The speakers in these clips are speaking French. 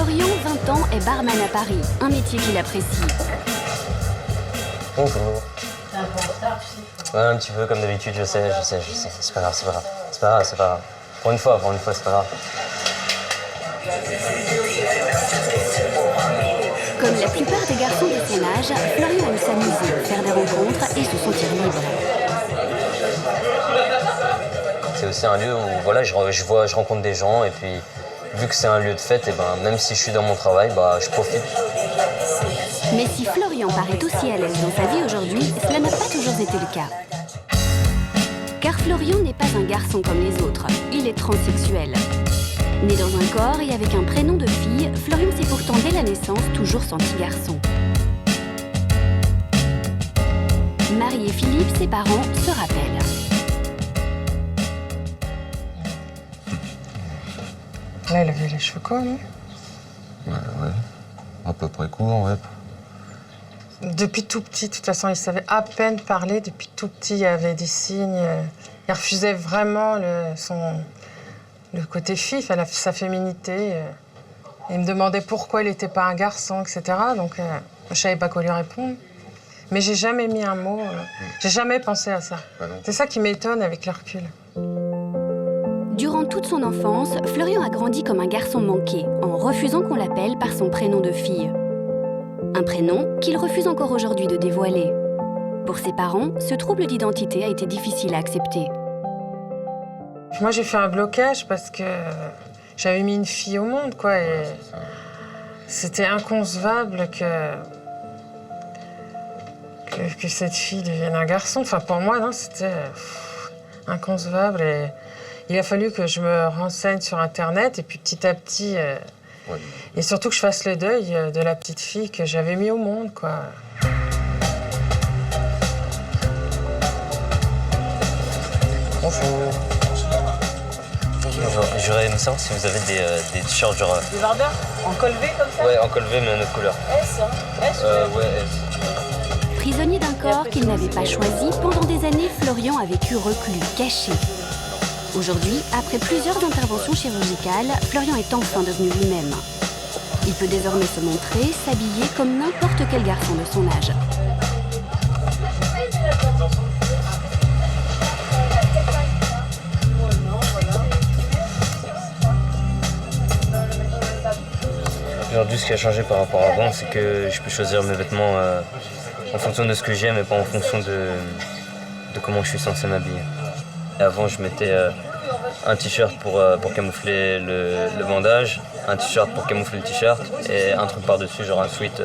Florian, 20 ans, est barman à Paris, un métier qu'il apprécie. Bonjour. T'es un peu en retard, tu sais. Ouais, un petit peu comme d'habitude, je sais. C'est pas grave, c'est pas grave. C'est pas grave, c'est pas grave. Pour une fois, c'est pas grave. Comme la plupart des garçons de son âge, Florian aime s'amuser, faire des rencontres et se sentir libre. C'est aussi un lieu où voilà, je rencontre des gens et puis vu que c'est un lieu de fête, et ben, même si je suis dans mon travail, bah, je profite. Mais si Florian paraît aussi à l'aise dans sa vie aujourd'hui, cela n'a pas toujours été le cas. Car Florian n'est pas un garçon comme les autres, il est transsexuel. Né dans un corps et avec un prénom de fille, Florian s'est pourtant dès la naissance toujours senti garçon. Marie et Philippe, ses parents, se rappellent. Là, il avait les cheveux courts, non? Ouais. À peu près court, ouais. Depuis tout petit, de toute façon, il savait à peine parler. Depuis tout petit, il y avait des signes. Il refusait vraiment le côté fille, sa féminité. Il me demandait pourquoi il n'était pas un garçon, etc. Donc, je savais pas quoi lui répondre. Mais j'ai jamais mis un mot. J'ai jamais pensé à ça. Bah non. C'est ça qui m'étonne avec le recul. Durant toute son enfance, Florian a grandi comme un garçon manqué, en refusant qu'on l'appelle par son prénom de fille. Un prénom qu'il refuse encore aujourd'hui de dévoiler. Pour ses parents, ce trouble d'identité a été difficile à accepter. Moi, j'ai fait un blocage parce que j'avais mis une fille au monde, quoi. Et c'était inconcevable que cette fille devienne un garçon. Enfin, pour moi, non, c'était inconcevable. Et il a fallu que je me renseigne sur Internet et puis petit à petit... Et surtout que je fasse le deuil de la petite fille que j'avais mis au monde, quoi. Bonjour. J'aurais aimé savoir si vous avez des t-shirts genre... Des bardeurs en col V comme ça? Ouais, en col V, mais en autre couleur. S, hein? S, Ouais, S. Prisonnier d'un corps qu'il n'avait pas choisi, pendant des années, Florian a vécu reclus, caché. Aujourd'hui, après plusieurs interventions chirurgicales, Florian est enfin devenu lui-même. Il peut désormais se montrer, s'habiller comme n'importe quel garçon de son âge. Aujourd'hui, ce qui a changé par rapport à avant, c'est que je peux choisir mes vêtements en fonction de ce que j'aime et pas en fonction de comment je suis censé m'habiller. Et avant, je mettais un t-shirt pour camoufler le bandage, un t-shirt pour camoufler le t-shirt et un truc par-dessus, genre un sweat.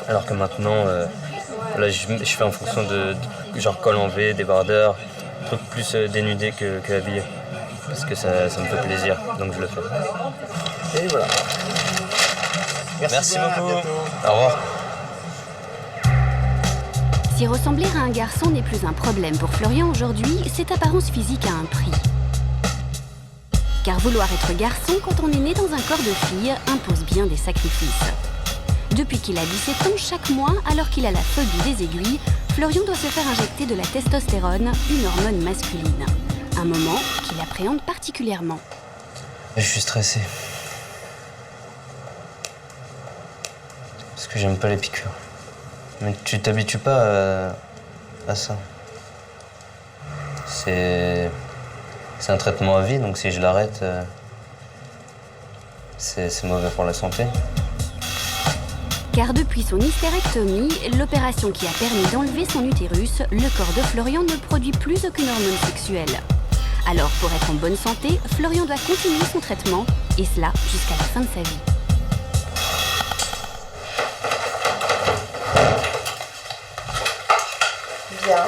Alors que maintenant, là, je fais en fonction de genre col en V, débardeur, truc plus dénudé que habillé. Parce que ça me fait plaisir, donc je le fais. Et voilà. Merci beaucoup. Au revoir. Si ressembler à un garçon n'est plus un problème pour Florian aujourd'hui, cette apparence physique a un prix. Car vouloir être garçon quand on est né dans un corps de fille impose bien des sacrifices. Depuis qu'il a 17 ans, chaque mois, alors qu'il a la phobie des aiguilles, Florian doit se faire injecter de la testostérone, une hormone masculine. Un moment qu'il appréhende particulièrement. Je suis stressé. Parce que j'aime pas les piqûres. Mais tu t'habitues pas à ça. C'est un traitement à vie, donc si je l'arrête, c'est mauvais pour la santé. Car depuis son hystérectomie, l'opération qui a permis d'enlever son utérus, le corps de Florian ne produit plus aucune hormone sexuelle. Alors pour être en bonne santé, Florian doit continuer son traitement, et cela jusqu'à la fin de sa vie. Bien.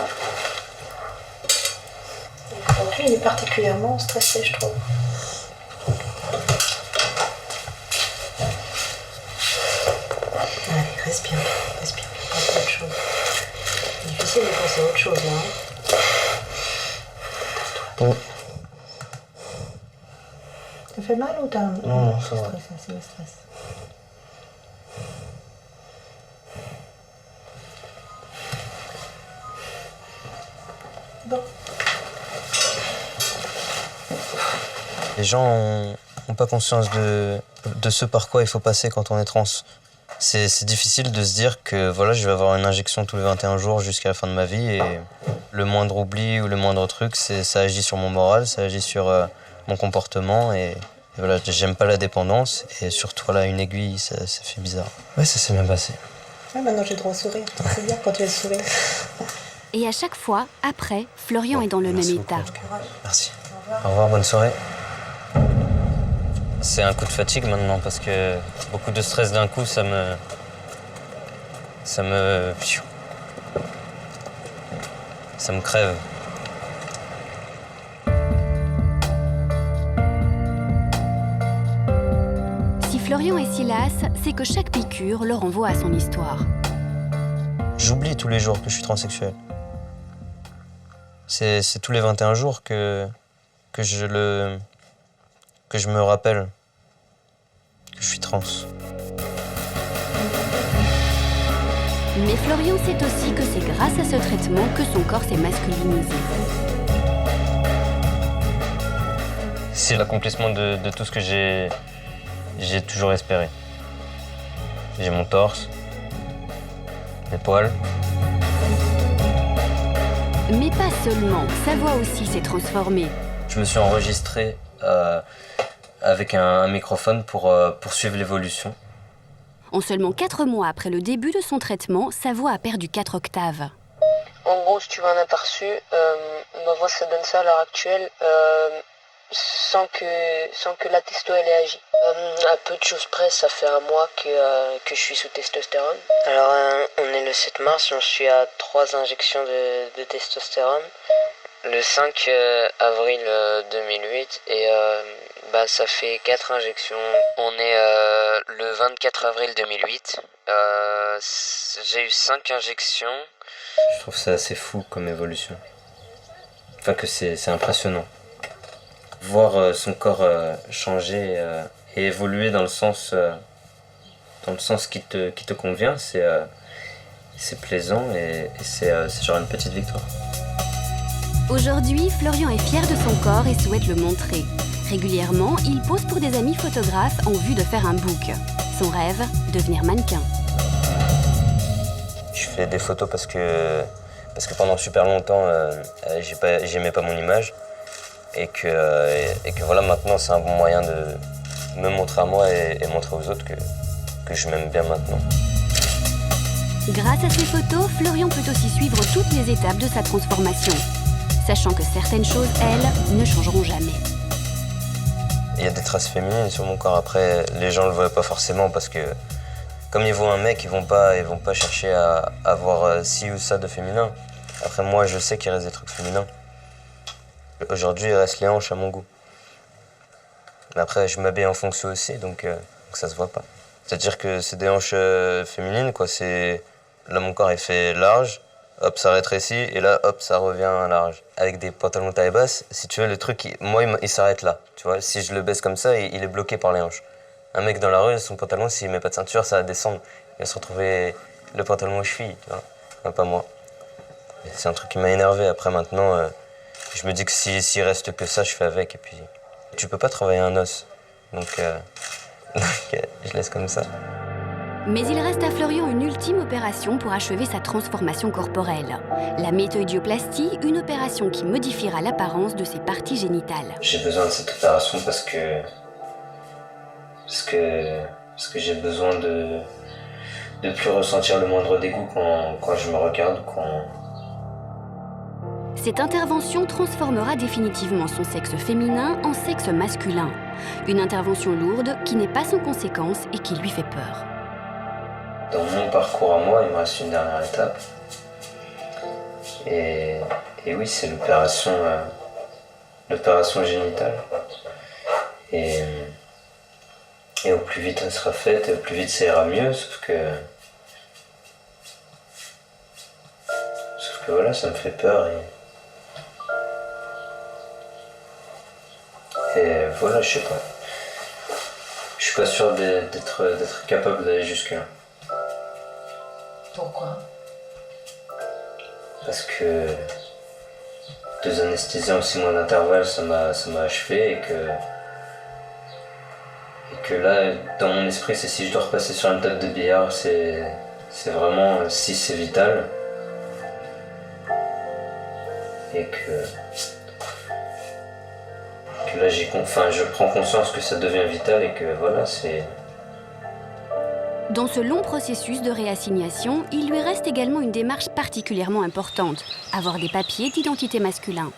Donc lui, il est particulièrement stressé, je trouve. Allez, respire, pense à autre chose. C'est difficile de penser à autre chose, là. Oh. Ça fait mal ou t'as... Non, ça va. Stressé, c'est le stress. Bon. Les gens ont n'ont pas conscience de ce par quoi il faut passer quand on est trans. C'est difficile de se dire que voilà, je vais avoir une injection tous les 21 jours jusqu'à la fin de ma vie et le moindre oubli ou le moindre truc, ça agit sur mon moral, ça agit sur mon comportement et voilà, j'aime pas la dépendance et surtout voilà, une aiguille, ça fait bizarre. Ouais, ça s'est bien passé. Ouais, maintenant j'ai droit au sourire. C'est bien quand tu as le sourire. Et à chaque fois, après, Florian est dans le même Merci état. beaucoup, en tout cas. Merci. Au revoir, bonne soirée. C'est un coup de fatigue maintenant parce que beaucoup de stress d'un coup, ça me crève. Si Florian est si las, c'est que chaque piqûre le renvoie à son histoire. J'oublie tous les jours que je suis transsexuel. C'est tous les 21 jours que je me rappelle que je suis trans. Mais Florian sait aussi que c'est grâce à ce traitement que son corps s'est masculinisé. C'est l'accomplissement de tout ce que j'ai toujours espéré. J'ai mon torse, mes poils. Mais pas seulement, sa voix aussi s'est transformée. Je me suis enregistré avec un microphone pour suivre l'évolution. En seulement 4 mois après le début de son traitement, sa voix a perdu 4 octaves. En gros, si tu veux un aperçu, ma voix ça donne ça à l'heure actuelle, sans que la testo elle ait agi. À peu de choses près, ça fait un mois que je suis sous testostérone. Alors, on est le 7 mars, j'en suis à 3 injections de testostérone. Le 5 avril 2008 et ça fait 4 injections. On est le 24 avril 2008. J'ai eu 5 injections. Je trouve ça assez fou comme évolution. Enfin que c'est impressionnant. Voir son corps changer et évoluer dans le sens qui te convient, c'est plaisant et c'est genre une petite victoire. Aujourd'hui, Florian est fier de son corps et souhaite le montrer. Régulièrement, il pose pour des amis photographes en vue de faire un book. Son rêve, devenir mannequin. Je fais des photos parce que pendant super longtemps, j'aimais pas mon image. Et que voilà, maintenant, c'est un bon moyen de me montrer à moi et montrer aux autres que je m'aime bien maintenant. Grâce à ces photos, Florian peut aussi suivre toutes les étapes de sa transformation, sachant que certaines choses, elles, ne changeront jamais. Il y a des traces féminines sur mon corps. Après, les gens le voient pas forcément parce que comme ils voient un mec, ils vont pas chercher à avoir ci ou ça de féminin. Après, moi, je sais qu'il reste des trucs féminins. Aujourd'hui, il reste les hanches à mon goût. Mais après, je m'habille en fonction aussi, donc ça se voit pas. C'est-à-dire que c'est des hanches féminines, quoi. Là, mon corps est fait large, hop, ça rétrécit, et là, hop, ça revient large. Avec des pantalons taille basse, si tu veux, le truc, il s'arrête là. Tu vois, si je le baisse comme ça, il est bloqué par les hanches. Un mec dans la rue, son pantalon, s'il met pas de ceinture, ça va descendre. Il va se retrouver le pantalon aux chevilles, tu vois. Enfin, pas moi. C'est un truc qui m'a énervé. Après, maintenant, je me dis que s'il reste que ça, je fais avec. Et puis, tu peux pas travailler un os. Donc je laisse comme ça. Mais il reste à Florian une ultime opération pour achever sa transformation corporelle. La métoïdioplastie, une opération qui modifiera l'apparence de ses parties génitales. J'ai besoin de cette opération parce que j'ai besoin de plus ressentir le moindre dégoût quand je me regarde. Cette intervention transformera définitivement son sexe féminin en sexe masculin. Une intervention lourde qui n'est pas sans conséquences et qui lui fait peur. Dans mon parcours à moi, il me reste une dernière étape. Et oui, c'est l'opération génitale. Et au plus vite elle sera faite, et au plus vite ça ira mieux, sauf que voilà, ça me fait peur. Et voilà, je sais pas. Je suis pas sûr d'être capable d'aller jusque-là. Pourquoi? Parce que 2 anesthésies en 6 mois d'intervalle, ça m'a achevé et Et que là, dans mon esprit, c'est si je dois repasser sur une table de billard, c'est vraiment si c'est vital. Et que là, je prends conscience que ça devient vital et que voilà, c'est... Dans ce long processus de réassignation, il lui reste également une démarche particulièrement importante, avoir des papiers d'identité masculin.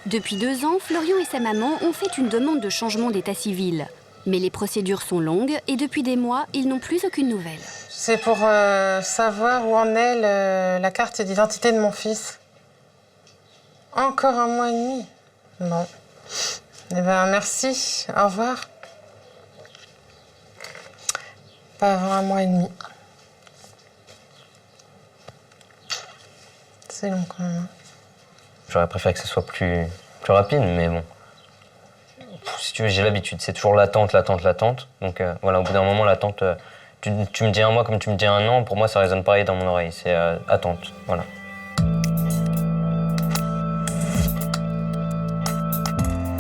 Depuis 2 ans, Florian et sa maman ont fait une demande de changement d'état civil. Mais les procédures sont longues et depuis des mois, ils n'ont plus aucune nouvelle. C'est pour savoir où en est la carte d'identité de mon fils. Encore 1 mois et demi. Bon. Eh bien, merci. Au revoir. Pas avant 1 mois et demi. C'est long quand même. J'aurais préféré que ce soit plus rapide, mais bon. Si tu veux, j'ai l'habitude. C'est toujours l'attente. Donc voilà, au bout d'un moment, l'attente... tu me dis 1 mois comme tu me dis 1 an, pour moi, ça résonne pareil dans mon oreille. C'est attente, voilà.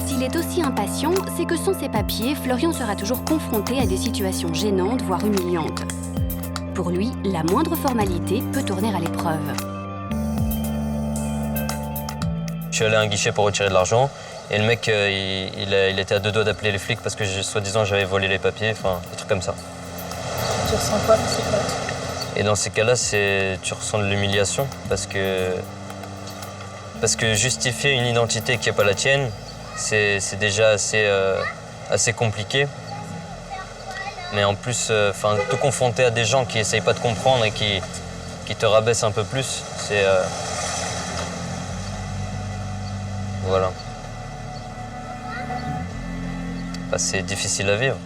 S'il est aussi impatient, c'est que sans ses papiers, Florian sera toujours confronté à des situations gênantes, voire humiliantes. Pour lui, la moindre formalité peut tourner à l'épreuve. Je suis allé à un guichet pour retirer de l'argent, et le mec, il était à 2 doigts d'appeler les flics parce que, soi-disant, j'avais volé les papiers, enfin, des trucs comme ça. Tu ressens quoi dans ces cas-là? Et dans ces cas-là, tu ressens de l'humiliation, parce que justifier une identité qui n'est pas la tienne, c'est déjà assez compliqué. Mais en plus, te confronter à des gens qui n'essayent pas de comprendre et qui te rabaissent un peu plus, c'est... Voilà. C'est difficile à vivre.